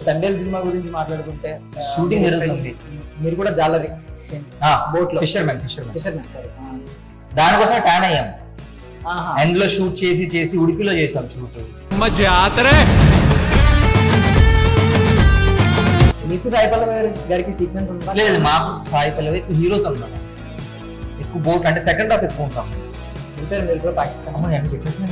Thandel cinema గురించి మాట్లాడుకుంటే shooting జరుగుతుంది. మీరు కూడా జాలరీ బోట్ లో ఫిషర్మెన్ సరే దానికోసం ట్యాన్ అయ్యాం. ఎండ్ లో షూట్ చేసి ఉడిపిలో చేసాం షూట్. మీకు సాయి పల్లవి గారికి సీక్వెన్స్ ఉందా? లేదు, మాకు సాయి పల్లవి హీరోతో ఉన్నాం ఎక్కువ. బోట్ అంటే సెకండ్ హాఫ్ ఎక్కువ ఉంటాం. వెళ్తారు మీరు కూడా పాకిస్తాన్? నేను చెప్పేసిన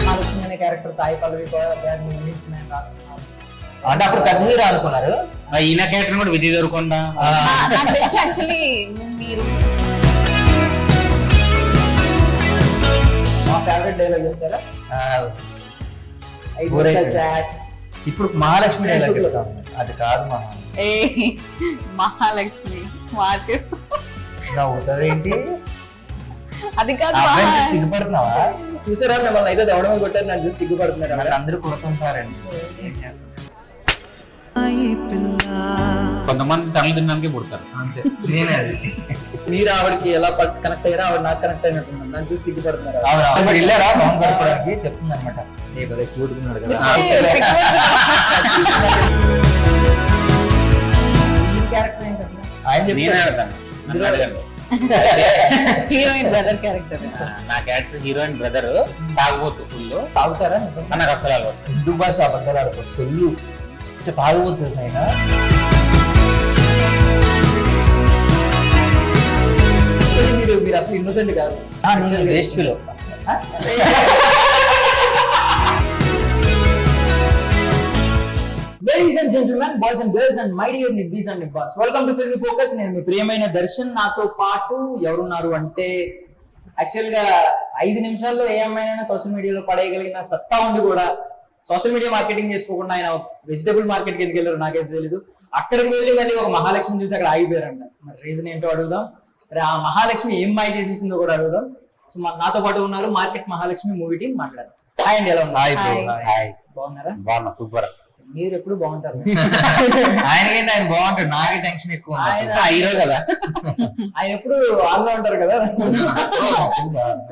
మహాలక్ష్మి అనే క్యారెక్టర్ సాయి పల్లవి గారిని ఊహించుకున్నాను రాసుకున్నాను అంటే అప్పుడు పెద్ద హీరో అనుకున్నారు. ఈయన క్యారెక్టర్ కూడా విజయ్ దేవరకొండ. యాక్చువల్లీ మీరు మా ఫేవరెట్ డైలాగ్ చెప్తారా? చాట్ ఇప్పుడు మహాలక్ష్మి డైలాగ్ చెప్తాం. అది కాదు మహాలక్ష్మి మార్కెట్ నవ్వుతావేంటి? అది కాదు సిగ్గుపడుతున్నావా? చూసారా మిమ్మల్ని అయితే దవడమే కొట్టారు, నన్ను చూసి సిగ్గుపడుతున్నారు. మరి అందరూ కొడుతుంటారండి. కొంతమంది తనలు తినడానికి పుడతారు అంతే. నేనే అది. మీరు ఆవిడకి ఎలా కనెక్ట్ అయ్యారా, ఆవిడ నాకు కనెక్ట్ అయినట్టుంది, నన్ను చూసి సిగ్గుపడుతున్నారు. అవును, వెళ్ళారా మౌన్ గడపడానికి చెప్తుంది అనమాట. క్యూట్ ఉన్నాడు కదా క్యారెక్టర్ ఏంటి అసలు? ఆయన నేనే చెప్తాడు. ఆడతాను, నన్ను అడగండి. Heroine brother character. నా క్యారెక్టర్ హీరోయిన్ బ్రదర్ తాగుబోతు ఫుల్. తాగుతారా నిజంగా? నాకు అసలు అలవాటు. హిందూ భాష అబద్ధాలు ఆడుకో. సొల్లు తాగుబోతుంది ఆయన. మీరు అసలు ఇన్నోసెంట్ కాదు. Waste feel. Ladies and gentlemen, boys and girls and my dear nibbies and nibbas, welcome to Film Focus. నేను మీ ప్రియమైన దర్శన్. నాతో పాటు ఎవరున్నారు అంటే యాక్చువల్ గా 5 నిమిషాల్లో ఏ అమ్మాయినైనా సోషల్ మీడియాలో పడేయగలిగిన సత్తా ఉండి కూడా సోషల్ మీడియా మార్కెటింగ్ చేసుకోకుండా ఆయన వెజిటబుల్ మార్కెట్ కి ఎందుకు వెళ్ళారు నాకైతే తెలీదు. అక్కడికి వెళ్ళి మళ్ళీ ఒక మహాలక్ష్మి చూసి అక్కడ ఆగిపోయారంట. మరి రీజన్ ఏంటో అడుగుదాం. మరి ఆ మహాలక్ష్మి ఏం మాయ చేసేసిందో కూడా అడుగుదాం. సో నాతో పాటు ఉన్నారు మార్కెట్ మహాలక్ష్మి మూవీ టీం. మాట్లాడారు. హాయ్ అండి, ఎలా ఉన్నారు? బాగున్నారా? బాగున్నా, సూపర్. మీరు ఎప్పుడు బాగుంటారు. ఆయనకంటే ఆయన బాగుంటాడు, నాకే టెన్షన్ ఎక్కువ. హీరో కదా, ఆయన ఎప్పుడు ఆన్లో ఉంటారు కదా.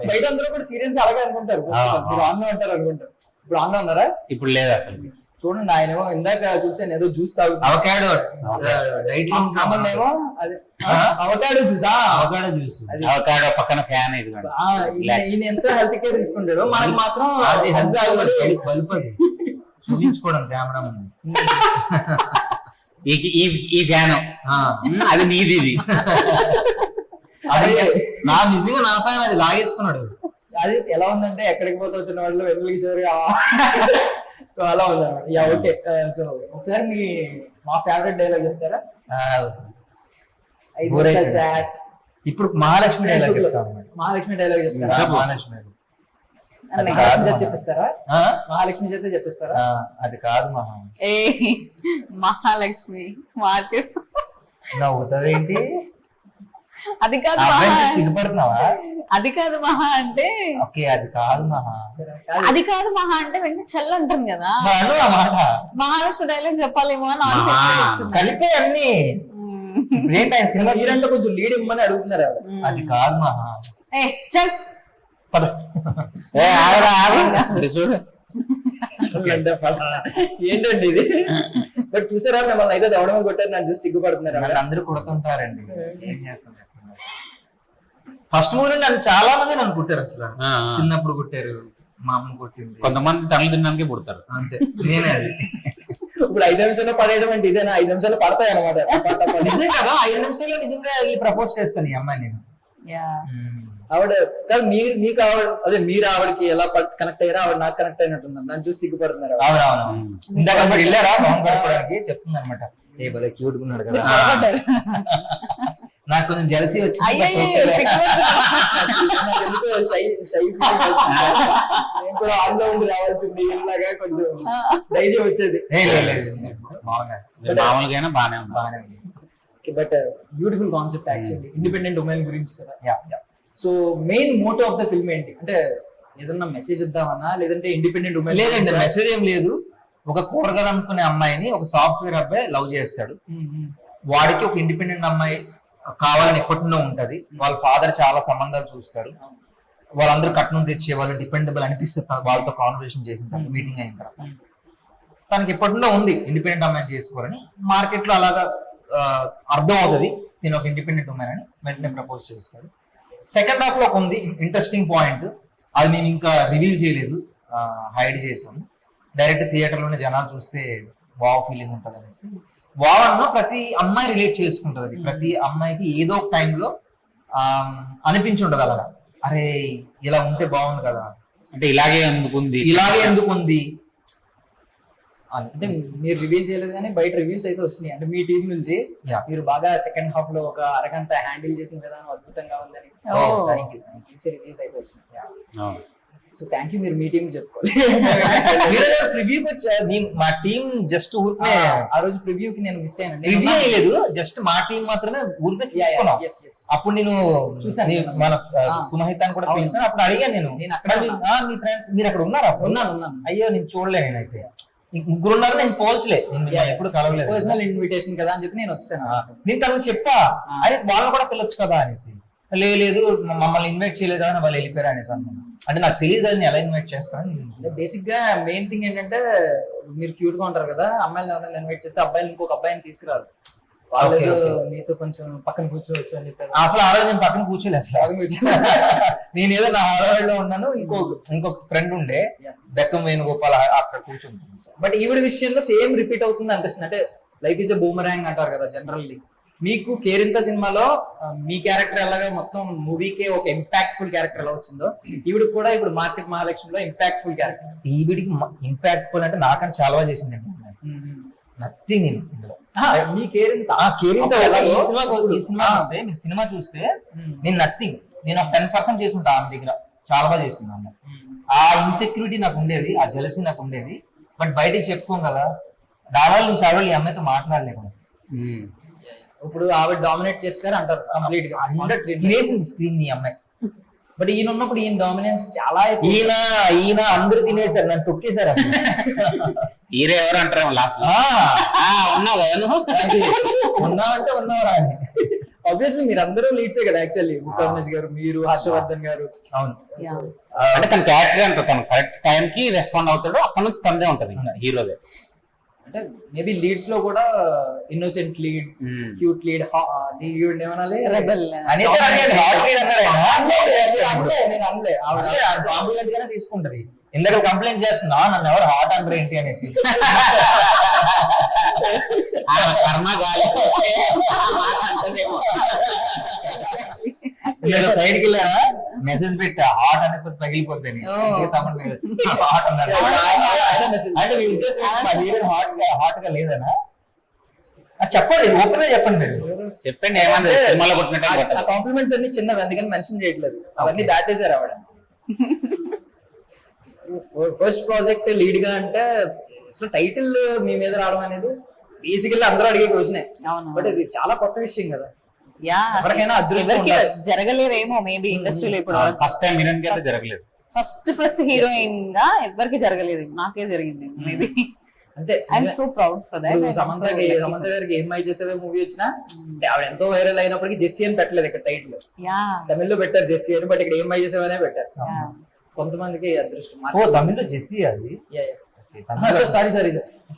బయట అందరూ కూడా సీరియస్ గా అలాగే అనుకుంటారు. మీరు ఆన్లో ఉంటారు అనుకుంటారు. ఇప్పుడు ఆన్లో ఉన్నారా? ఇప్పుడు లేదు అసలు. చూడండి, ఆయన ఇందాక చూసాను ఏదో జ్యూస్ తాగుతారు. అవకాడో డైట్ లో ఏమో అదే అవకాడో జ్యూసా? Avocado juice. అవకాడో పక్కన ఫ్యాన్ ఇది. ఈయన ఎంత హెల్త్ కేర్ తీసుకుంటాడు, మనకు మాత్రం అది హెల్త్ బల్బ్ అది చూపించుకోవడం కెమెరా ముందు. ఈ ఫ్యాన్ అది నీది, ఇది అది నా నిజంగా నా ఫ్యాన్. అది లాగేసుకున్నాడు. అది ఎలా ఉందంటే ఎక్కడికి పోతే వచ్చిన వాళ్ళు వెళ్లి అలా ఉందన్నమాట. Yeah okay. సో ఒకసారి మా ఫేవరెట్ డైలాగ్ చెప్తారా? చాట్. ఇప్పుడు మహాలక్ష్మి డైలాగ్ చెప్తాం. మహాలక్ష్మి డైలాగ్ చెప్తారా? మహాలక్ష్మి చెప్పిస్తారా? మహాలక్ష్మి చేత చెప్పిస్తారా? అది కాదు మహాలక్ష్మి మార్కెట్ నవ్వుతావేంటి? అది కాదు సిగ్గుపడుతున్నావా? అది కాదు మహా అంటే ఓకే, అది కాదు అది కాదు మహా అంటే వెంటనే చెల్ల అంటాం కదా. మహాలక్ష్మి డైలాగ్ చెప్పాలేమో అని కలిపే అన్ని. ఏంటి ఆయన సినిమా అంటే కొంచెం లీడ్ ఇవ్వమని అడుగుతున్నారు. అది కాదు మహా. చల్ పద. ఏంటండి ఇది? బట్ చూసారా మిమ్మల్ని అయితే దవడమే కొట్టారు, నన్ను చూసి సిగ్గుపడుతున్నారు. అందరూ కొడుతుంటారండి. ఏం చేస్తాం? ఫస్ట్ మూవీ నన్ను చాలా మంది నన్ను కుట్టారు. అసలు చిన్నప్పుడు కుట్టారు, మా అమ్మ కొట్టింది. కొంతమంది తనలు తినడానికి పుడతారు అంతే. నేనే అది. ఇప్పుడు 5 నిమిషాల్లో పడేయడం అంటే ఇదేనా? 5 నిమిషాలు పడతాయి అనమాట. నిజం కదా, 5 నిమిషాల్లో నిజంగా ప్రపోజ్ చేస్తాను ఈ అమ్మాయి నేను. ఆవిడ మీకు ఆవిడ అదే మీరు ఆవిడకి ఎలా కనెక్ట్ అయ్యారా, ఆవిడ నాకు కనెక్ట్ అయినట్టుంది, నన్ను చూసి సిగ్గుపడుతున్నారు. అవునవును. ఇందాక మరి వెళ్ళారా మౌన్ గడపడానికి చెప్తుంది అనమాట. ఏ భలే క్యూట్ ఉన్నాడు కదా. నాకు కొంచెం జెలసీ వచ్చింది. కూడా ఆన్లో ఉండి రావాల్సింది, ఇలాగా కొంచెం ధైర్యం వచ్చేది. మామూలుగా బాగానే ఉంది. But beautiful concept actually, independent women గురించి కదా. So main motto of the film ఏంటి అంటే, ఏదన్నా మెసేజ్ ఇద్దామన్నా లేదంటే ఇండిపెండెంట్ ఉమెన్? లేదండి, మెసేజ్ ఏం లేదు. ఒక కూరగాయలు అనుకునే అమ్మాయిని ఒక సాఫ్ట్వేర్ అబ్బాయి లవ్ చేస్తాడు. వాడికి ఒక ఇండిపెండెంట్ అమ్మాయి కావాలని ఎప్పటినో ఉంటది. వాళ్ళ ఫాదర్ చాలా సంబంధాలు చూస్తారు. వాళ్ళందరూ కట్నం తెచ్చే వాళ్ళు డిపెండబుల్ అనిపిస్తే వాళ్ళతో కాన్వర్సేషన్ చేసిన తర్వాత మీటింగ్ అయిన తర్వాత తనకి ఎప్పటిలో ఉంది ఇండిపెండెంట్ అమ్మాయిని చేసుకోవాలని, మార్కెట్ లో అలాగా అర్థం అవుతుంది నేను ఒక ఇండిపెండెంట్ ఉమెన్ అని, వెంటనే ప్రపోజ్ చేస్తాడు. సెకండ్ హాఫ్ లో ఒక ఉంది ఇంట్రెస్టింగ్ పాయింట్, అది మేము ఇంకా రివీల్ చేయలేదు, హైడ్ చేసాము. డైరెక్ట్ థియేటర్ లోనే జనాలు చూస్తే వావ్ ఫీలింగ్ ఉంటుంది అనేసి. వావ్ అన్న ప్రతి అమ్మాయి రిలేట్ చేసుకుంటది, అది ప్రతి అమ్మాయికి ఏదో ఒక టైంలో అనిపించుంటది అలాగా, అరే ఇలా ఉంటే బాగుంది కదా, అంటే ఇలాగే ఎందుకుంది అని. అంటే మీరు రివీల్ చేయలేదు కానీ బయట రివ్యూస్ అయితే వచ్చినాయి, అంటే మీ టీం నుంచి Yeah. మీరు బాగా సెకండ్ హాఫ్ లో ఒక అరగంట హ్యాండిల్ చేసిన విధానం అద్భుతంగా ఉందని థ్యాంక్ యూ. మంచి రివ్యూస్ అయితే వచ్చినాయి. సో థ్యాంక్ యూ, మీరు మీ టీం చెప్పుకోవాలి. ప్రివ్యూకి వచ్చారు మా టీం, జస్ట్ ఊరికే ఆ రోజు ప్రివ్యూ కి నేను మిస్ అయ్యాను. రివ్యూ అయ్యలేదు, జస్ట్ మా టీం మాత్రమే ఊరికే చూసుకున్నాం. అప్పుడు నేను చూసాను. మన సుమహితాన్ని కూడా పిలిచాను, అప్పుడు అడిగాను నేను అక్కడ మీ ఫ్రెండ్స్ మీరు అక్కడ ఉన్నారా? ఉన్నాను. అయ్యో నేను చూడలే, నేనైతే ముగ్గురు ఉన్నారు, నేను పోల్చలే, నేను ఎప్పుడు కలవలేదు. పర్సనల్ ఇన్విటేషన్ కదా అని చెప్పి నేను వచ్చాను. నేను తనకు చెప్పా, అరే వాళ్ళని కూడా పిలవచ్చు కదా అనేసి. లేదు మమ్మల్ని ఇన్వైట్ చేయలేదు అని వాళ్ళు వెళ్ళిపోయారు అనేసి అన్నాను. అంటే నాకు తెలియదు అని ఎలా ఇన్వైట్ చేస్తాను. బేసిక్ గా మెయిన్ థింగ్ ఏంటంటే మీరు క్యూట్ గా ఉంటారు కదా, అమ్మాయిలు ఎవరైనా ఇన్వైట్ చేస్తే అబ్బాయిలు ఇంకొక అబ్బాయిని తీసుకురారు, వాళ్ళు మీతో కొంచెం పక్కన కూర్చోవచ్చు అని చెప్పారు. అసలు ఆ రోజు నేను పక్కన కూర్చోలేదు అసలు. నేను ఏదో నా హడావిడిలో ఉన్నాను, ఇంకొక ఫ్రెండ్ ఉండే బెక్కం వేణుగోపాల్ అక్కడ కూర్చుంటుంది. బట్ ఈవిడ విషయంలో సేమ్ రిపీట్ అవుతుంది అనిపిస్తుంది. అంటే లైఫ్ ఈజ్ ఎ బూమరాంగ్ అంటారు కదా జనరల్లీ. మీకు కేరింత సినిమాలో మీ క్యారెక్టర్ ఎలాగా మొత్తం మూవీకే ఒక ఇంపాక్ట్ఫుల్ క్యారెక్టర్ ఎలా వచ్చిందో, ఈవిడికి కూడా ఇప్పుడు మార్కెట్ మహాలక్ష్మిలో ఇంపాక్ట్ఫుల్ క్యారెక్టర్. ఈవిడికి ఇంపాక్ట్ఫుల్ అంటే నాకని చాలా బాగా చేసింది. నథింగ్ నేను ఇందులో మీ కేరింత ఈ సినిమా చూస్తే నేను నథింగ్, నేను ఒక 10% చేసి ఉంటా ఆమె దగ్గర. చాలా బాగా చేసింది ఆమె. ఆ ఇన్సెక్యూరిటీ నాకు ఉండేది, ఆ జెలసీ నాకు ఉండేది, బట్ బయటికి చెప్పుకోం కదా. దాడాల నుంచి ఆడవాళ్ళు ఈ అమ్మాయితో మాట్లాడలేకుండా ఇప్పుడు ఆవిడ డామినేట్ చేస్తారు అంటారు కంప్లీట్ గా. తినేసింది స్క్రీన్ ఈ అమ్మాయి. బట్ ఈయన ఉన్నప్పుడు ఈయన డామినెన్స్ చాలా ఎక్కువ. ఈయన అందరూ తినేసారు, నన్ను తొక్కేశారు అసలు. హీరో ఎవరు అంటారు లాస్ట్ ఉన్నావు కదా నువ్వు, ఉన్నావంటే ఉన్నావరా అని. ఆబ్వియస్లీ మీరు అందరూ లీడ్సే కదా యాక్చువల్లీ. ముఖర్నస్ గారు, మీరు, హర్షవర్ధన్ గారు. అవును. అంటే తన క్యారెక్టర్ అంటే తను కరెక్ట్ టైం కి రెస్పాండ్ అవుతాడు, అక్కడ నుంచి తనదే ఉంటది హీరోదే. అంటే మేబీ లీడ్స్ లో కూడా ఇన్నోసెంట్ లీడ్, క్యూట్ లీడ్, ఏమనాలి రెబెల్ తీసుకుంటది. ఇందాక కంప్లైంట్ చేస్తున్నా నన్ను ఎవరు హాట్ అందరూ ఏంటి అనేసి. సైడ్కి వెళ్ళారా మెసేజ్ పెట్టా హాట్ అనేది పగిలిపోద్ది అని. హాట్ అన్నారు అంటే మీ ఉద్దేశం హాట్ గా లేదనా? చెప్పండి, ఓపెన్ గా చెప్పండి. మీరు చెప్పండి ఏమన్నా సినిమాలో కొట్టినట్టు. కాంప్లిమెంట్స్ అన్ని చిన్నవి, అందుకని మెన్షన్ చేయట్లేదు, అవన్నీ దాటేశారు ఆవిడ. ఫస్ట్ ప్రాజెక్ట్ లీడ్ గా అంటే అసలు టైటిల్ మీ మీద రావడం అనేది బేసికల్లీ అందరూ అడిగే క్వశ్చనే. బట్ ఇది చాలా కొత్త విషయం కదా. ఎవరికైనా అదృష్టం జరగలేదేమో మేబీ ఇండస్ట్రీలో ఇప్పుడు. ఫస్ట్ టైం హీరోయిన్ కి జరగలేదు, ఫస్ట్ హీరోయిన్ గా ఎవరికి జరగలేదు, నాకే జరిగింది మేబీ. అంటే I'm so proud for that. Samantha గారికి ఏమై చేసేవే మూవీ వచ్చినా ఆవిడ ఎంతో వైరల్ అయినప్పటికీ జెస్సీ అని పెట్టలేదు ఇక్కడ టైటిల్. తమిళ్లో పెట్టారు జెస్సీ అని, బట్ ఇక్కడ ఏమై చేసేవనే పెట్టారు. కొంతమందికి అదృష్టం. ఓ తమిళ్లో జెస్సీ అది. సారీ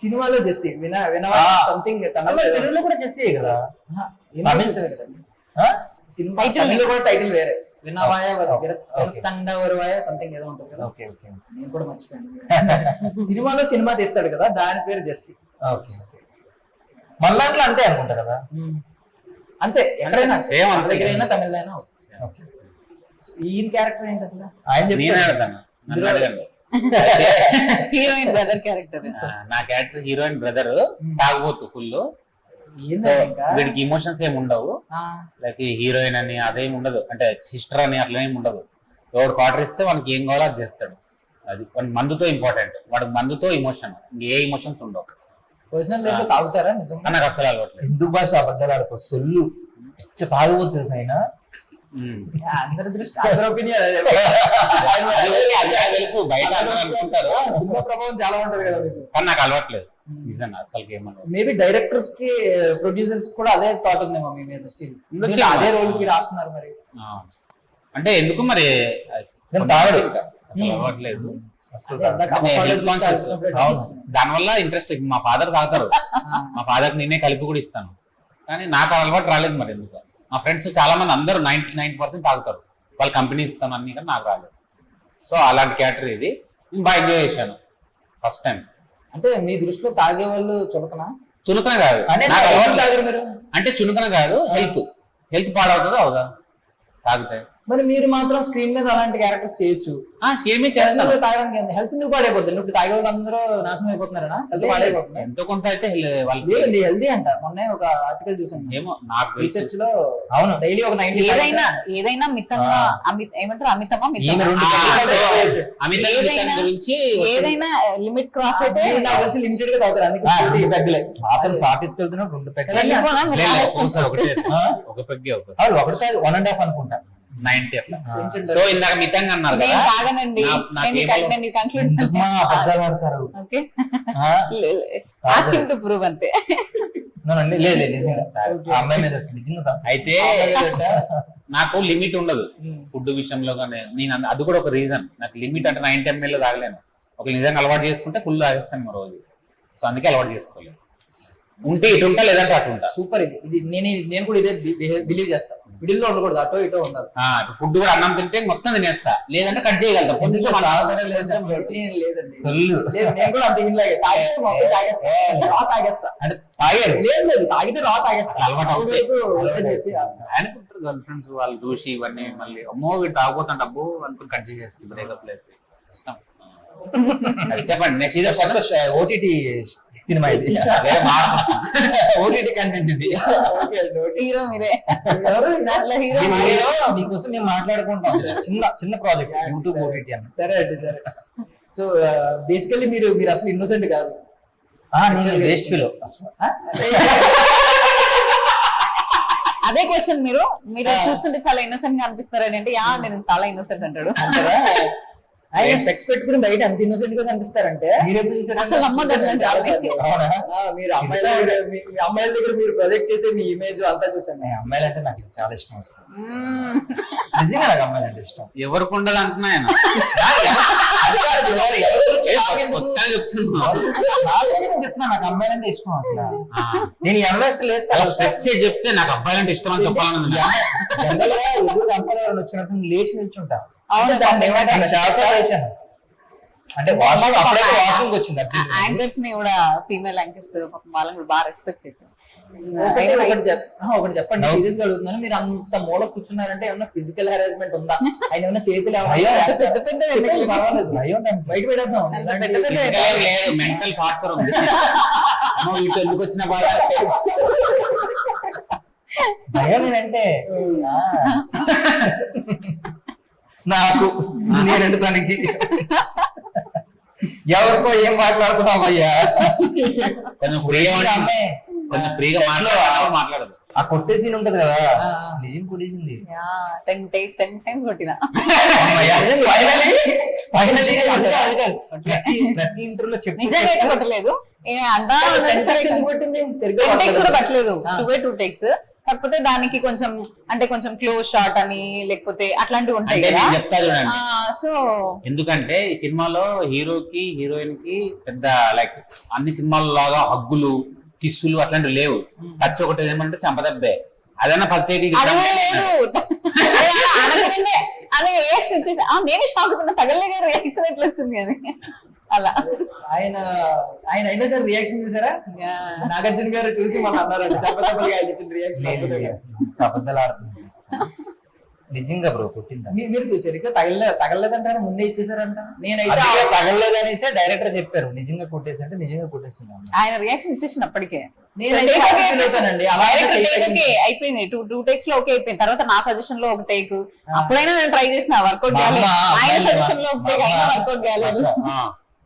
సినిమాలో జెస్సీ వినవా సంథింగ్. తెలుగులో కూడా జెస్సీ కదా, సినిమా కూడా టైటిల్ వేరే, వినవాయ తండవరవాయ సంథింగ్ ఏదో ఉంటుంది కదా. నేను కూడా మర్చిపోయాను. సినిమాలో సినిమా తీస్తాడు కదా, దాని పేరు జెస్సీ. మళ్ళీ అంతే అనుకుంటా కదా. అంతే ఎక్కడైనా దగ్గరైనా తమిళైనా. ఈయన క్యారెక్టర్ ఏంటి అసలు? Heroine brother character. నా క్యారెక్టర్ హీరోయిన్ బ్రదర్ తాగబోతు ఫుల్. వీడికి ఇమోషన్స్ ఏమి ఉండవు, లైక్ హీరోయిన్ అని అదేమి ఉండదు, అంటే సిస్టర్ అని అట్లా ఏమి ఉండదు. ఎవడు క్వార్టర్ ఇస్తే వానికి ఏం కావాలో అది చేస్తాడు. అది వాడికి మందుతో ఇంపార్టెంట్, వాడికి మందుతో ఇమోషన్, ఏ ఇమోషన్స్ ఉండవు. పర్సనల్ లైఫ్ లో తాగుతారా నిజంగా? నాకు అసలు అలవాట్లేదు. ఎందుకు భాష అబద్ధాలు ఆడుకో, సొల్లు తాగబోతు తెలుసు ఆయన. అందరి దృష్టి అందరి ఒపీనియన్ తెలుసు, బయట అనుకుంటారు సినిమా ప్రభావం చాలా ఉంటది కదా మీకు. కానీ నాకు అలవాట్లేదు నిజంగా అసలు. ఏమన్నా మేబీ డైరెక్టర్స్ కి ప్రొడ్యూసర్స్ కూడా అదే థాట్ ఉందేమో మీ మీద, స్టిల్ అదే రోల్ కి రాస్తున్నారు మరి. అంటే ఎందుకు మరి నేను తాగడు అసలు అలవాట్లేదు. అసలు అదే, తాగడు. అదే. health conscious. అవును. దానివల్ల ఇంట్రెస్ట్. మా ఫాదర్ తాగుతారు, మా ఫాదర్ నేనే కలిపి కూడా ఇస్తాను, కానీ నాకు అలవాటు రాలేదు మరి ఎందుకు. మా ఫ్రెండ్స్ చాలా మంది అందరూ 99% తాగుతారు, వాళ్ళ కంపెనీ ఇస్తాను అన్ని, కానీ నాకు రాలేదు. సో అలాంటి క్యాటరీ ఇది. నేను బాగా ఎంజాయ్ చేశాను ఫస్ట్ టైం. అంటే మీ దృష్టిలో తాగే వాళ్ళు చులకనా? చులకన కాదు, అంటే నాకు అలవాటు లేదు. తాగరు మీరు? అంటే చులకన కాదు, హెల్త్ పాడవుతుందా అవుదా తాగితే. మరి మీరు మాత్రం స్క్రీన్ మీద అలాంటి క్యారెక్టర్స్ చేయొచ్చు. స్కేమీ చేస్తాను. తాగడానికి హెల్త్ ఎందుకు పాడైపోతుంది? ఇప్పుడు తాగే వాళ్ళు అందరూ నాశనం అయిపోతున్నారా? హెల్త్ పాడైపోతుంది. ఎంతో కొంత అయితే వాళ్ళకి హెల్దీ అంట. మొన్న ఒక ఆర్టికల్ చూసాను, ఏమో నాకు రీసెర్చ్ లో అవును. డైలీ ఒక 90 ఏదైనా మితంగా ఏమంటారు, అమితమా ఈమె మితంగా 2 అమిత గురించి ఏదైనా లిమిట్ క్రాస్ అయితే లిమిటెడ్ గా తాగుతారు. అందుకే 2 పెగ్గలే. అతను పార్టీస్కి వెళ్తున్నాడు 2 పెగ్గలు. వెళ్ళిపోనా మీరు ఒకటే ఒక పెగ్గే ఒకటి 1.5 అనుకుంటా. 90 అట్లా. సో ఇందాక మితంగా అన్నారు నేను కదా, తాగనండి, నేను కన్క్లూడ్ ఎందుకు మా అబద్ధాలు ఆడతారు? ఓకే ఆ? ఆస్కింగ్ టు ప్రూవ్ అంతే. లేదు నిజంగా ఆ అమ్మాయి మీద నిజంగా తాగు. అయితే నాకు లిమిట్ ఉండదు ఫుడ్ విషయంలో, కానీ నేను అది కూడా ఒక రీజన్. నాకు లిమిట్ అంటే 9-10 ml తాగలేను. ఒక నిజంగా అలవాటు చేసుకుంటే ఫుల్ తాగేస్తాను మా రోజు. సో అందుకే అలవాటు చేసుకోలేదు. ఉంటే ఇటు ఉంటా, లేదంటే అటు ఉంటా. సూపర్. ఇది నేను కూడా ఇదే బిలీవ్ చేస్తాను. మిడిల్ లో ఉండకూడదు, అటో ఇటో ఉండాలి. ఫుడ్ కూడా అన్నం తింటే మొత్తం తినేస్తా, లేదంటే కట్ చేయగలుగుతా. కొంచెం లేదండి, సొల్లు. లేదు, నేను కూడా అంత ఇంట్లో తాగితే మొత్తం తాగేస్తా, రా తాగేస్తా. అంటే తాగారు. లేదు తాగితే రా తాగేస్తా. అలవాటు అవుతాయి. అని చెప్పి అనుకుంటారు గర్ల్ ఫ్రెండ్స్ వాళ్ళు చూసి ఇవన్నీ, మళ్ళీ అమ్మో వీడు తాగుపోతాను డబ్బు అనుకుని కట్ చేసేస్తుంది. బ్రేకప్ లేదు, ఇష్టం. అది చెప్పండి. నెక్స్ట్ ఇదే కొత్త ఓటీటీ సినిమా ఇది. ఓటీటీ కంటెంట్ ఇది. హీరో మీరే, ఎవరు? దాంట్లో హీరో మీకోసం మేము మాట్లాడుకుంటాం. చిన్న ప్రాజెక్ట్ యూట్యూబ్ ఓటీటీ అని. సరే అండి, సరే. సో బేసికల్లీ మీరు అసలు ఇన్నోసెంట్ కాదు. వేస్ట్ ఫీల్ అసలు. అదే క్వశ్చన్. మీరు చూస్తుంటే చాలా ఇన్నోసెంట్ గా అనిపిస్తారని అంటే, యా నేను చాలా ఇన్నోసెంట్ అంటాడు. ఆయన స్పెక్స్ పెట్టుకుని బయట అంత ఇన్నోసెంట్ గా కనిపిస్తారంటే అసలు నమ్మదండి. మీరు అమ్మాయిల దగ్గర మీరు ప్రొజెక్ట్ చేసే మీ ఇమేజ్ అంతా చూసాను. అమ్మాయిలు అంటే నాకు చాలా ఇష్టం వస్తుంది. నిజంగా నాకు అమ్మాయిలు అంటే ఇష్టం. ఎవరికి ఉండదు అంటున్నా ఆయన. చెప్తున్నా నాకు అమ్మాయిలు అంటే ఇష్టం అసలు. నేను ఈ అమ్మాయి లేస్తా స్ట్రెస్ చెప్తే నాకు అబ్బాయిలంటే ఇష్టం అని చెప్పాలని ఎదురు అమ్మాయిలు వచ్చినట్టు లేచి నిల్చుంటా. అవును, చాలా లేచాను. అంటే వాష్రూమ్ అప్పుడైతే వాష్రూమ్ వచ్చింది. యాంకర్స్ ని కూడా, ఫీమేల్ యాంకర్స్ వాళ్ళని కూడా బాగా రెస్పెక్ట్ చేశారు. ఒకటి చెప్పండి, సీరియస్ గా అడుగుతున్నాను. మీరు అంత మూల కూర్చున్నారంటే ఏమన్నా ఫిజికల్ హెరాస్మెంట్ ఉందా? ఆయన ఏమన్నా చేతులు పెద్ద పెద్ద పర్వాలేదు, బయట పెడతాం. లేదు, మెంటల్ టార్చర్ ఉంది. వీటి ఎందుకు వచ్చిన బాధ భయం నేనంటే నాకు, నేనంటే తనకి ఎవరికో ఏం మాట్లాడుతున్నావు అయ్యా. కొంచెం ఫ్రీగా మాట్లాడదు. ఆ కొట్టే సీన్ ఉంటది కదా, నిజం కొట్టేసింది. 10 times కొట్టినా. ప్రతి ఇంటర్వ్యూలో నిజంగా అయితే కొట్టలేదు, కూడా పట్టలేదు. 2 takes. కాకపోతే దానికి కొంచెం అంటే కొంచెం క్లోజ్ షాట్ అని లేకపోతే అట్లాంటివి ఉంటాయి కదా. చెప్తా చూడండి. సో ఎందుకంటే ఈ సినిమాలో హీరోకి హీరోయిన్ కి పెద్ద లైక్ అన్ని సినిమాల్లో లాగా హగ్గులు కిస్సులు అట్లాంటివి లేవు. టచ్ ఒకటి ఏమంటే చంపదబ్బే. అదన్నా ప్రత్యేక అనే రియాక్షన్ వచ్చేసి నేను షాక్ అవుతున్నా, తగలే గారు రియాక్షన్ ఎట్లా వచ్చింది అని. అలా ఆయన అయినా సరే రియాక్షన్ చూసారా? నాగార్జున గారు చూసి మన అన్నారు అబద్ధాలు ఆడుతున్నారు. నిజంగా బ్రో కొట్టిందా? మీరు సరిగ్గా తగలలేదంటారా? ముందే ఇచ్చేసారంట. నేనైతే తగలలేదనేసి డైరెక్టర్ చెప్పారు. నిజంగా కొట్టేసి అంటే నిజంగా కొట్టేస్తున్నాను. ఆయన రియాక్షన్ ఇచ్చేసినప్పటికే అయిపోయింది. 2 takes లో ఓకే అయిపోయింది. తర్వాత నా సజెషన్ లో ఒక టేక్, అప్పుడైనా నేను ట్రై చేసిన, వర్కౌట్ కాలేదు. ఆయన సజెషన్ లో ఒక టేక్ అయినా వర్కౌట్ కాలేదు.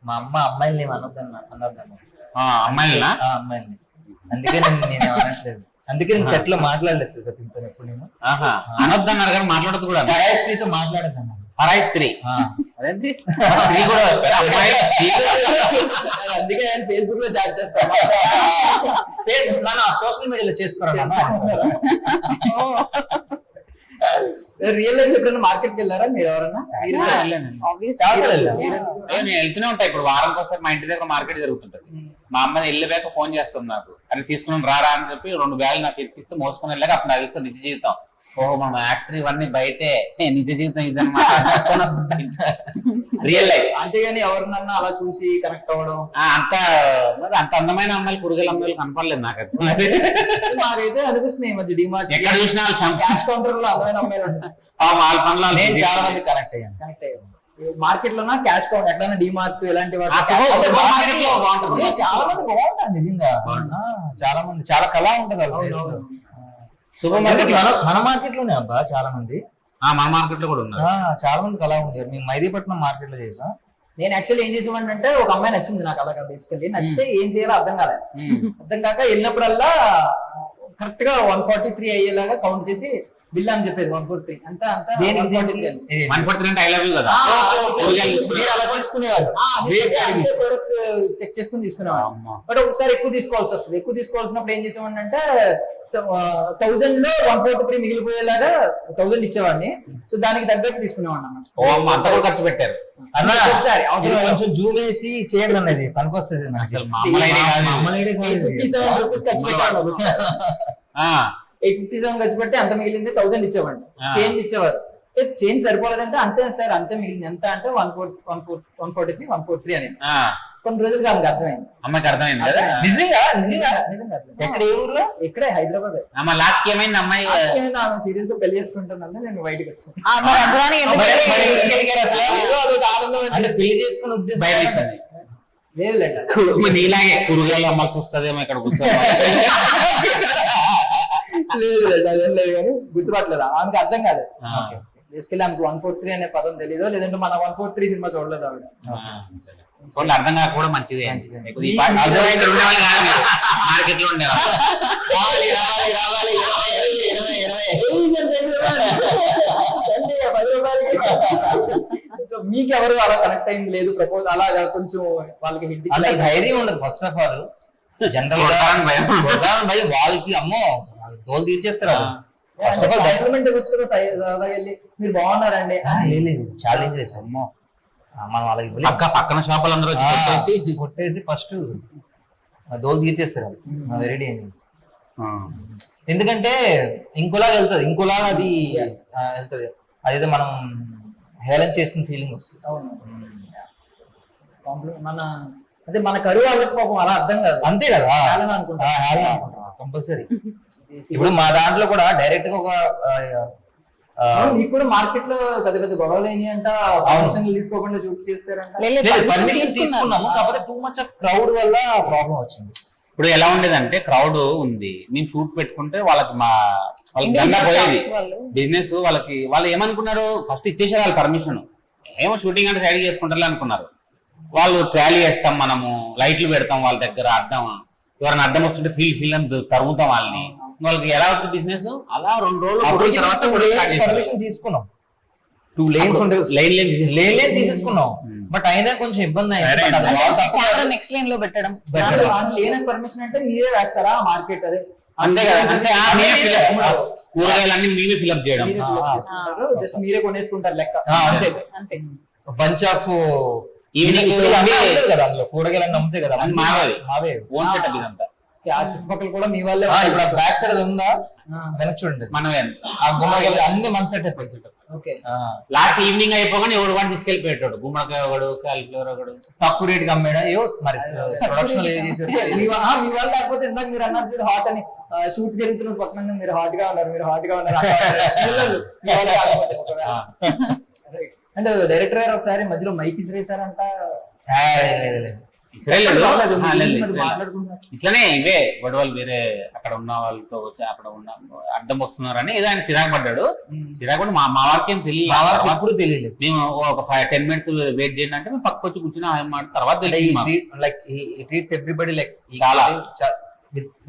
మా అమ్మ అమ్మాయిల్ని అనొద్దన్నా. అమ్మాయిలనా? అమ్మాయిల్ని. అందుకే నేను అనట్లేదు. అందుకే నేను సెట్ లో మాట్లాడలేదు దీంతో ఎప్పుడు. నేను అనొద్దన్నారు కానీ మాట్లాడదు కూడా. పరాయి స్త్రీతో మాట్లాడద్దన్నా. పరాయి స్త్రీ అదేంటి? స్త్రీ కూడా అందుకే నేను ఫేస్బుక్ లో చాట్ చేస్తాను. సోషల్ మీడియాలో చేసుకోరా. రియల్ లైఫ్ ఎప్పుడైనా మార్కెట్ కి వెళ్ళారా మీరు ఎవరన్నా? నేను వెళ్తూనే ఉంటా. ఇప్పుడు వారానికి ఒకసారి మా ఇంటి దగ్గర మార్కెట్ జరుగుతుంటది. మా అమ్మ వెళ్ళాక ఫోన్ చేస్తుంది నాకు, అని తీసుకుని రారా అని చెప్పి 2 బ్యాగులు నాకు ఎత్తిస్తే మోసుకొని వెళ్ళాక అప్పుడు నాకు తెలుస్తుంది నిజ జీవితం. ఓహో మన యాక్టర్ ఇవన్నీ బయటే, నిజ జీవితం ఇదన్నమాట. Real life. అంతేగాని ఎవరినన్నా అలా చూసి కనెక్ట్ అవ్వడం అంత అందమైన అమ్మాయిలు కూరగాయల అమ్మాయిలు కనపడలేదు నాకైతే. మాకైతే అనిపిస్తుంది ఈ మధ్య డిమార్ట్ ఎక్కడ చూసినా క్యాష్ కౌంటర్ లో అందమైన అమ్మాయిలు ఉంటారు. వాళ్ళ పనులు నేను చాలా మంది కనెక్ట్ అయ్యాను. మార్కెట్ లోనా క్యాష్ కౌంటర్ ఎక్కడైనా డిమార్ట్ ఇలాంటి వాటి చాలా మంది బాగుంటారు నిజంగా. చాలా మంది చాలా కళ ఉంటది సూపర్ మార్కెట్. మన మార్కెట్ లోనే అబ్బా చాలా మంది, మన మార్కెట్ లో కూడా ఉన్నారు. చాలా మంది కళ ఉంటారు. మేము మైదీపట్నం మార్కెట్ లో చేసాం. నేను యాక్చువల్లీ ఏం చేసేవాడిని అంటే ఒక అమ్మాయి నచ్చింది నాకు, అలాగా బేసికల్లీ నచ్చితే ఏం చేయాలో అర్థం కాలేదు. అర్థం కాక వెళ్ళినప్పుడల్లా కరెక్ట్ గా 143 అయ్యేలాగా కౌంట్ చేసి బిల్ అని చెప్పేది 143 అంతా 143 అంటే ఐ లవ్ యూ కదా. ప్రొడక్ట్స్ చెక్ చేసుకుని తీసుకునేవాడు. బట్ ఒకసారి ఎక్కువ తీసుకోవాల్సి వస్తుంది. ఎక్కువ తీసుకోవాల్సినప్పుడు ఏం చేసేవాడిని అంటే 1000 లో 143 మిగిలిపోయేలాగా 1000 ఇచ్చేవాడిని. సో దానికి తగ్గట్టు తీసుకునేవాడిని అన్నమాట. అంత కూడా ఖర్చు పెట్టారు అన్న. కొంచెం జూమ్ వేసి చేయండి అన్నది పనికొస్తుంది. అసలు 857 రూపీస్ ఖర్చు పెట్టాను. 857 ఖర్చు పెట్టి అంత మిగిలింది 1000 ఇచ్చేవాడిని. చేంజ్ ఇచ్చేవారు. చేంజ్ సరిపోలేదంటే అంతే సార్ అంతే మిగిలింది. ఎంత అంటే 143 అని. కొన్ని రోజులుగా ఆమెకు అర్థమైంది. అమ్మాయికి అర్థమైంది కదా. నిజంగా ఎక్కడ ఏ ఊర్లో? ఇక్కడే హైదరాబాద్. లాస్ట్ ఏమైంది అమ్మాయి సీరియస్ గా పెళ్లి చేసుకుంటున్నాను నేను బయటకు వచ్చాను. పెళ్లి చేసుకున్న ఉద్దేశం లేదులేండి. నీలాగే కూరగాయలు అమ్మాల్సి వస్తుందేమో ఇక్కడ కూర్చోవాలి. లేదు అదేం లేదు కానీ గుర్తుపట్టలేదు. ఆమెకు అర్థం కాలేదు. బేసికల్లీ ఆమెకు 143 అనే పదం తెలీదు, లేదంటే మన 143 సినిమా చూడలేదు ఆవిడ. అర్థం కాకపోవడం మంచిదే. మార్కెట్ లో ఉండేవాళ్ళు మీకెవరు అలా కనెక్ట్ అయింది లేదు? ప్రపోజ్ అలాగా కొంచెం వాళ్ళకి హిట్ ధైర్యం ఉండదు. ఫస్ట్ ఆఫ్ ఆల్ జనరల్ భయం వాళ్ళకి అమ్మో తోలు తీర్చేస్తారు. ఫస్ట్ ఆఫ్ ఆల్ డెవలప్మెంట్ వచ్చు కదా వెళ్ళి మీరు బాగున్నారండి ఛాలెంజ్ చేసి అమ్మో మనం అలాగే పక్కన షాపులు అందరూ కొట్టేసి ఫస్ట్ దోలు తీర్చేస్తారు. Very dangerous. ఎందుకంటే ఇంకోలాగా వెళ్తుంది, ఇంకోలాగా అది వెళ్తుంది. అదేదో మనం హేళన చేస్తున్న ఫీలింగ్ వస్తుంది. అవును. మన అదే మన కరువు వాళ్ళకి పాపం అలా అర్థం కాదు. అంతే కదా అనుకుంటా కంపల్సరీ. ఇప్పుడు మా దాంట్లో కూడా డైరెక్ట్ గా ఒక మీకు కూడా మార్కెట్ లో పెద్ద పెద్ద గొడవలు అయినాయి అంట. పర్మిషన్ తీసుకోకుండా షూట్ చేస్తారంట. పర్మిషన్ తీసుకున్నాము, కాకపోతే టూ మచ్ ఆఫ్ క్రౌడ్ వల్ల ప్రాబ్లం వచ్చింది. ఇప్పుడు ఎలా ఉండేదంటే క్రౌడ్ ఉంది, మేము షూట్ పెట్టుకుంటే వాళ్ళకి దండ పోయేది బిజినెస్. వాళ్ళు ఏమనుకున్నారు, ఫస్ట్ ఇచ్చేసారు వాళ్ళు పర్మిషన్. ఏమో షూటింగ్ అంటే సైడ్ చేసుకుంటారు అనుకున్నారు. వాళ్ళు ట్రాలీ వేస్తాం, మనము లైట్లు పెడతాం వాళ్ళ దగ్గర, అడ్డం ఎవరైనా అడ్డం వస్తుంటే ఫీల్ అని తరుముతాం వాళ్ళని. వాళ్ళకి ఎలా అవుతుంది బిజినెస్. అలా 2 రోజులు పర్మిషన్ తీసుకున్నాం. 2 lanes లైన్ తీసేసుకున్నాం. బట్ అయినా కొంచెం ఇబ్బంది అయింది. నెక్స్ట్ లైన్ లో పెట్టడం లేని పర్మిషన్ అంటే మీరే వేస్తారా మార్కెట్? అదే అంతే కదా. కూరగాయలన్నీ మీరే ఫిల్అప్ చేయడం, జస్ట్ మీరే కొనేసుకుంటారు లెక్క. అంతే. బంచ్ ఆఫ్ ఈవినింగ్ కదా అందులో కూరగాయలన్నీ అమ్ముతాయి కదా, మావే ఓన్ సెటప్ ఇదంతా. ఆ చుట్టుపక్కల కూడా మీ వాళ్ళే. ఇప్పుడు బ్యాక్ సైడ్ ఉందా వెనక్కి చూడండి, మనమే ఆ గుమ్మడికాయలు అన్ని మన సెటప్. లాస్ట్ ఈవినింగ్ అయిపోగానే ఎవడు వాడిని తీసుకెళ్ళిపోయాడు. గుమ్మడికాయ ఒకడు, కాలిఫ్లవర్ ఒకడు తక్కువ రేట్ కి అమ్మాడా. మరి ప్రొడక్షన్ మీ వాళ్ళు లేకపోతే ఇందాక మీరు అన్నారు చూడు హాట్ అని, షూట్ జరుగుతున్న పక్కన మీరు హాట్ గా ఉన్నారు, మీరు హాట్ గా ఉన్నారు అంటే డైరెక్టర్ గారు ఒకసారి మధ్యలో మైక్ ఇసిరేసారంట. ఇట్లనే ఇవే గొడవలు, వేరే అక్కడ ఉన్న వాళ్ళతో వచ్చి అక్కడ ఉన్న అడ్డం వస్తున్నారని ఏదో ఆయన చిరాకు పడ్డాడు. చిరాకు పడి మా వారికి ఏం తెలియదు, ఎప్పుడు తెలియలేదు. మేము ఒక 10 minutes వెయిట్ చేయండి అంటే మేము పక్క వచ్చి కూర్చుని తర్వాత ఎవ్రీబడి లైక్ చాలా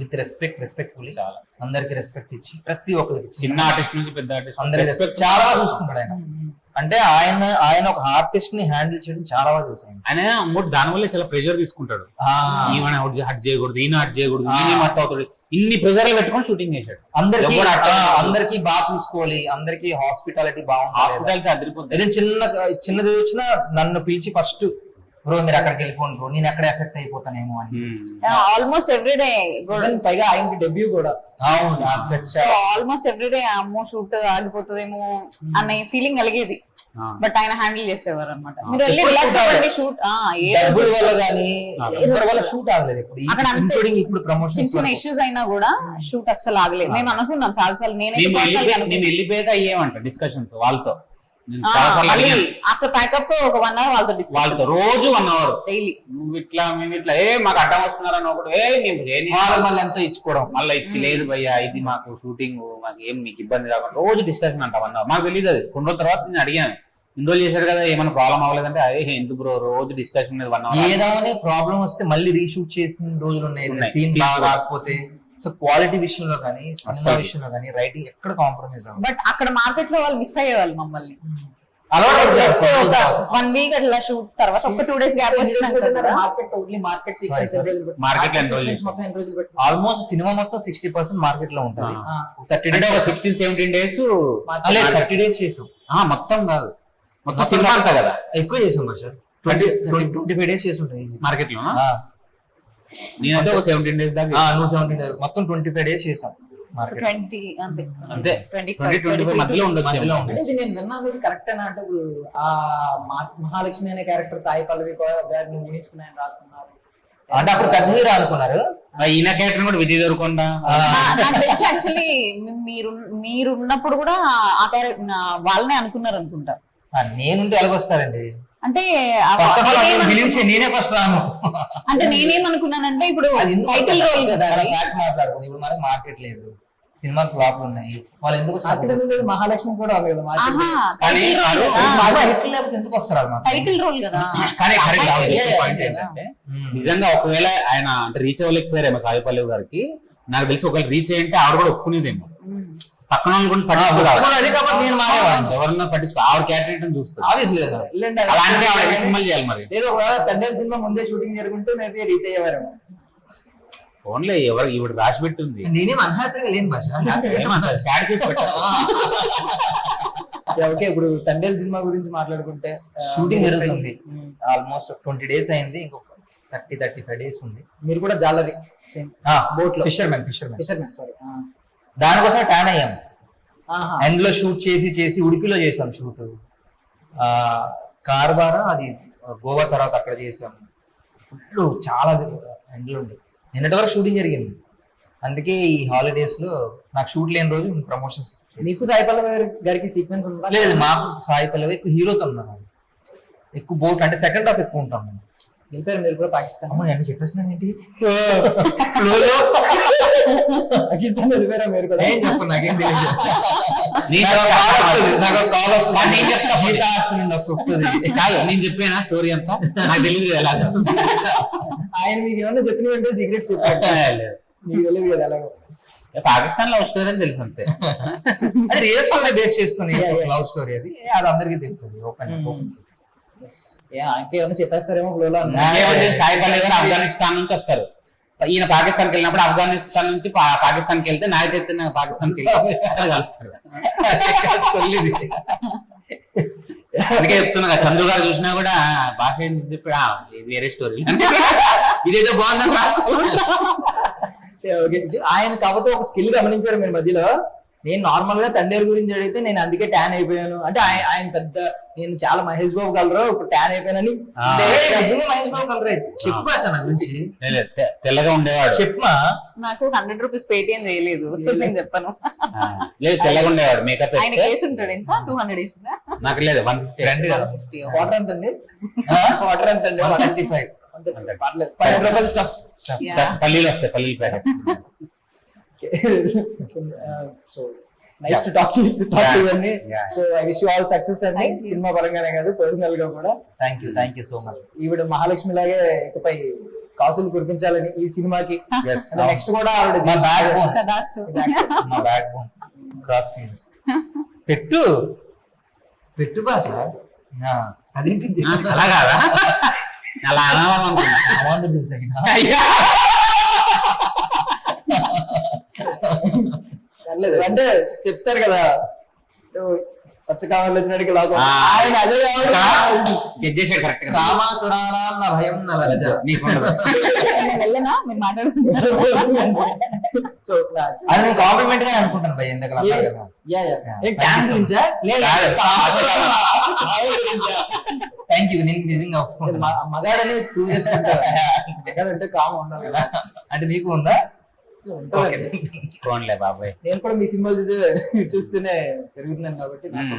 విత్ రెస్పెక్ట్ఫుల్లీ చాలా అందరికి రెస్పెక్ట్ ఇచ్చి ప్రతి ఒక్కరికి చిన్న ఆర్టిస్ట్ నుంచి పెద్ద ఆర్టిస్ట్ అందరికి రెస్పెక్ట్ చాలా చూసుకుంటాడు ఆయన. అంటే ఆయన ఒక ఆర్టిస్ట్ ని హ్యాండిల్ చేయడం చాలా బాగా చూసాను. ఆయన మూడు దాని వల్ల చాలా ప్రెషర్ తీసుకుంటాడు. ఈయన హట్ చేయకూడదు, ఈయన హట్ చేయకూడదు, ఈయన మట్ అవుతాడు, ఇన్ని ప్రెషర్ పెట్టుకొని షూటింగ్ చేశాడు. అందరికి బాగా చూసుకోవాలి, అందరికి హాస్పిటాలిటీ బాగుంది, హాస్పిటాలిటీ అదిరిపోతుంది. ఏదైనా చిన్నది వచ్చినా నన్ను పిలిచి ఫస్ట్ బ్రో మీరు అక్కడికి వెళ్ళిపోండి బ్రో, నేను ఎక్కడ ఎఫెక్ట్ అయిపోతానేమో అని. ఆల్మోస్ట్ ఎవ్రీడే పైగా ఆయనకి డెబ్యూ కూడా ఆల్మోస్ట్ ఎవ్రీడే అమ్మో షూట్ ఆగిపోతుందేమో అనే ఫీలింగ్ కలిగేది. బట్ ఆయన హ్యాండిల్ చేసేవారు అనమాట. మీరు వెళ్ళి రిలాక్స్ అవ్వండి, షూట్ డబ్బుల వల్ల గానీ ఎవరి వల్ల షూట్ ఆగలేదు ఇప్పుడు ప్రమోషన్ చిన్న ఇష్యూస్ అయినా కూడా షూట్ అస్సలు ఆగలేదు. మేము అనుకున్నాం చాలా సార్లు, నేను వెళ్ళిపోయాక అయ్యేమంట డిస్కషన్స్ వాళ్ళతో. ఆఫ్టర్ ప్యాకప్ ఒక 1 hour వాళ్ళతో రోజు 1 hour డైలీ. నువ్వు ఇట్లా మేము ఇట్లా మాకు అడ్డం వస్తున్నారని ఒకటి మళ్ళీ ఎంత ఇచ్చుకోవడం, మళ్ళీ ఇచ్చి లేదు భయ్యా ఇది మాకు షూటింగ్, మాకు ఏం మీకు ఇబ్బంది కాకుండా రోజు డిస్కషన్ అంట 1 hour. మాకు తెలియదు అది. కొన్ని రోజుల తర్వాత నేను అడిగాను, ఇన్ని రోజులు చేశారు కదా ఏమైనా ప్రాబ్లం అవ్వలేదంటే అదే ఎందుకు బ్రో రోజు డిస్కషన్ మీద 1 hour. ఏదైనా ప్రాబ్లం వస్తే మళ్ళీ రీషూట్ చేసిన రోజులు ఉన్నాయి, సీన్ రాకపోతే. సో క్వాలిటీ విషయంలో కానీ సినిమా విషయంలో కానీ రైటింగ్ ఎక్కడ కాంప్రమైజ్ అవ్వదు. బట్ అక్కడ మార్కెట్ లో వాళ్ళు మిస్ అయ్యేవాళ్ళు మమ్మల్ని. అలవాటు 1 week అట్లా షూట్ తర్వాత ఒక 2 days గ్యాప్ ఆల్మోస్ట్ సినిమా మొత్తం 60% మార్కెట్ లో ఉంటుంది. 16-17 days 30 days చేసాం. మొత్తం కాదు, మొత్తం సినిమా అంతా కదా. ఎక్కువ చేసాం సార్, 25 days చేసి ఉంటాయి మార్కెట్ లో. నేనంటే ఒక 17 days దాకా. నువ్వు 17 days మొత్తం 25 days చేసాం. 20 అంతే 25 మధ్యలో ఉండొచ్చు. నేను విన్నాను కరెక్టేనా అంటే ఇప్పుడు ఆ మహాలక్ష్మి అనే క్యారెక్టర్ సాయి పల్లవి గారిని ఊహించుకున్నాయని రాసుకున్నారు అంటే అప్పుడు పెద్ద హీరో అనుకున్నారు. ఈయన క్యారెక్టర్ కూడా విజయ్ దేవరకొండ. యాక్చువల్లీ మీరున్నప్పుడు కూడా ఆ క్యారెక్టర్ వాళ్ళనే అనుకున్నారు అనుకుంటా. నేనుంటే ఎలాగొస్తారండి అంటే నేనే ఫస్ట్ రాను. అంటే నేనేమనుకున్నానంటే ఇప్పుడు టైటిల్ రోల్ కదా మాట్లాడుకుంది, ఇప్పుడు మనకి మార్కెట్ లేదు, సినిమా ఫ్లాప్ ఉన్నాయి, వాళ్ళు ఎందుకు మహాలక్ష్మి కూడా ఎందుకు వస్తారు టైటిల్ రోల్ కదా. నిజంగా ఒకవేళ ఆయన అంటే రీచ్ అవ్వలేకపోయారేమో సాయి పల్లవి గారికి. నాకు తెలిసి ఒకవేళ రీచ్ అయ్యంటే ఆవిడ కూడా ఒప్పుకునేదేమో. పక్కన వాళ్ళు కూడా ఎవరన్నా పట్టించుకో, ఆవిడ క్యారెక్టర్ చూస్తారు. అలాంటి ఆవిడ సినిమాలు చేయాలి మరి. లేదు ఒకవేళ తండ్రి సినిమా ముందే షూటింగ్ జరుగుంటే మేబీ రీచ్ అయ్యేవారేమో. ఓన్లీ ఎవరు ఈవిడ రాసి పెట్టింది. నేనేం అన్హ్యాపీగా లేని భాష ఓకే, ఇప్పుడు తండ్రి సినిమా గురించి మాట్లాడుకుంటే షూటింగ్ జరుగుతుంది. ఆల్మోస్ట్ 20 days అయింది, ఇంకొక 30-35 days ఉంది. మీరు కూడా జాలరీ బోట్ లో ఫిషర్మెన్ సారీ దానికోసం ట్యాన్ అయ్యాం. ఎండ్ లో షూట్ చేసి ఉడిపిలో చేసాం షూట్. కార్బారా అది గోవా తర్వాత అక్కడ చేసాం. ఫుల్ చాలా ఎండ్లో ఉండి నిన్నటి వరకు షూటింగ్ జరిగింది. అందుకే ఈ హాలిడేస్ లో నాకు షూట్ లేని రోజు ప్రమోషన్స్. మీకు సాయి పల్లవి గారికి సీక్వెన్స్ ఉందా? లేదు, మాకు సాయి పల్లవి ఎక్కువ హీరోతో ఉన్నాను, ఎక్కువ బోట్ అంటే సెకండ్ హాఫ్ ఎక్కువ ఉంటాం. వెళ్ళిపోయారు మీరు కూడా పాకిస్తాన్? నేను చెప్పేస్తున్నాను ఏంటి, పాకిస్తాన్ వెళ్ళిపోయారా మీరు కూడా? ఏం చెప్పండి, నాకేం తెలియదు. నేను చెప్పానా స్టోరీ అంతా? నాకు తెలియదు ఎలాగో. ఆయన మీకు ఏమన్నా చెప్పిన సీక్రెట్స్ చెప్పారు, మీకు తెలియదు కదా ఎలాగో. పాకిస్తాన్ లవ్ స్టోరీ అని తెలుసు అంతే. అది రియల్ స్టోరీ బేస్ చేసుకుని లవ్ స్టోరీ, అది అందరికీ తెలుస్తుంది. ఓపెన్ ఏమన్నా చెప్పేస్తారేమో ఫ్లోలో. సాయి పల్లవి గారు ఆఫ్ఘనిస్తాన్ నుంచి వస్తారు, ఈయన పాకిస్తాన్ కి వెళ్ళినప్పుడు ఆఫ్ఘనిస్తాన్ నుంచి పాకిస్తాన్ కి వెళ్తే నాయ చెప్తే పాకిస్తాన్ కి కలుస్తారు. అందుకే చెప్తున్నా, చందు గారు చూసినా కూడా భాష చెప్పి ఇది వేరే స్టోరీ, ఇదేదో బాగుందని రాసుకుంటా. ఆయన కాకపోతే ఒక స్కిల్ గమనించారు మీరు మధ్యలో. నేను నార్మల్ గా తండ్రి గురించి అడిగితే నేను అందుకే ట్యాన్ అయిపోయాను అంటే ఆయన పెద్ద నేను చాలా మహేష్ బాబు కలరు ఇప్పుడు ట్యాన్ అయిపోయానని. మహేష్ బాబు కలరే చెప్పు నా గురించి. తెల్లగా ఉండేవాడు. చెప్పమా, నాకు 100 rupees పేటిఎం చేయలేదు, సో నేను చెప్పను. లేదు, తెల్లగా ఉండేవాడు. మేకప్ ఆయన కేసు ఉంటాడు ఎంత 200 ఇచ్చిందా? నాకు లేదు 150 కదా. వాటర్ ఎంత అండి? వాటర్ ఎంత అండి? 125. 5 రూపాయలు స్టఫ్ పల్లీలు వస్తాయి, పల్లీలు packet. So nice to talk to you అండి. So I wish you all success అండి, సినిమా పరంగానే కాదు పర్సనల్ గా కూడా. Thank you so much. ఈవిడ మహాలక్ష్మి లాగే ఇకపై కాసులు కురిపించాలని ఈ సినిమాకి. నెక్స్ట్ కూడా ఆవిడ పెట్టు పెట్టు భాష అదేంటి అలా కాదా అలా అనాలనుకున్నా అవాంతరం తెలుసా? పర్లేదు. అంటే చెప్తారు కదా పచ్చ కావాలి వచ్చినడికి లాగా ఆ. ఆయన అదే గెట్ చేసాడు కరెక్ట్ గా కామాతురానా నా భయం నా లజ్జ. నీకు ఉండదు. నేను వెళ్ళనా మీరు మాట్లాడుకుంటారు సో అది నేను కాంప్లిమెంట్ గా అనుకుంటాను భయ ఎందుకు అలా కదా. డాన్స్ గురించా థ్యాంక్ యూ, నేను నిజంగా ఒప్పుకుంటున్నా. మగాడని ప్రూవ్ చేసుకుంటారు. మగాడంటే కామ్ ఉండాలి కదా. అంటే నీకు ఉందా? ఉంటుందండి. ఫోన్లే బాబాయ్. నేను కూడా మీ సినిమాలు చూస్తూనే పెరుగుతున్నాను కాబట్టి నాకు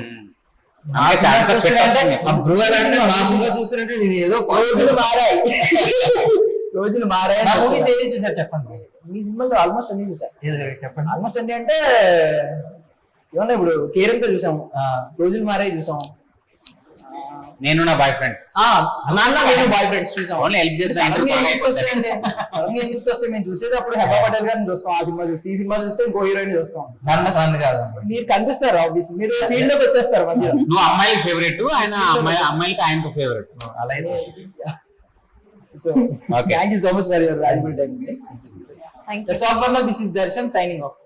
అందుకే చాలా sweat వస్తుంది. ఆ బ్రో అంటే నా సినిమా చూస్తున్నట్టు నేను ఏదో రోజులు మారాయి. రోజులు మారాయి. నా మూవీస్ ఏది చూసారు చెప్పండి. మీ సినిమాలో ఆల్మోస్ట్ అన్ని చూసా. ఏదో చెప్పండి. ఆల్మోస్ట్ అన్ని అంటే ఏమన్నా ఇప్పుడు కేరంతో చూసాము, రోజులు మారాయి చూసాము, నేను నా బాయ్ ఫ్రెండ్స్ నాన్న నేను బాయ్ ఫ్రెండ్స్ చూసాం. ఓన్లీ హెల్ప్ చేస్తాను. ఎందుకు వస్తే మేము చూసేది అప్పుడు హెబ్బా పటేల్ గారిని చూస్తాం. ఆ సినిమా చూస్తే ఈ సినిమా చూస్తే ఇంకో హీరోయిన్ చూస్తాం. నన్ను కాదు మీరు కనిపిస్తారు ఆబ్వియస్, మీరు ఫీల్డ్ లోకి వచ్చేస్తారు మధ్యలో. నువ్వు అమ్మాయికి ఫేవరెట్, ఆయన అమ్మాయిలకి ఆయనకు ఫేవరెట్. అలా అయితే so thank you so much for your valuable time. Thank you that's all for now. This is Darshan signing off.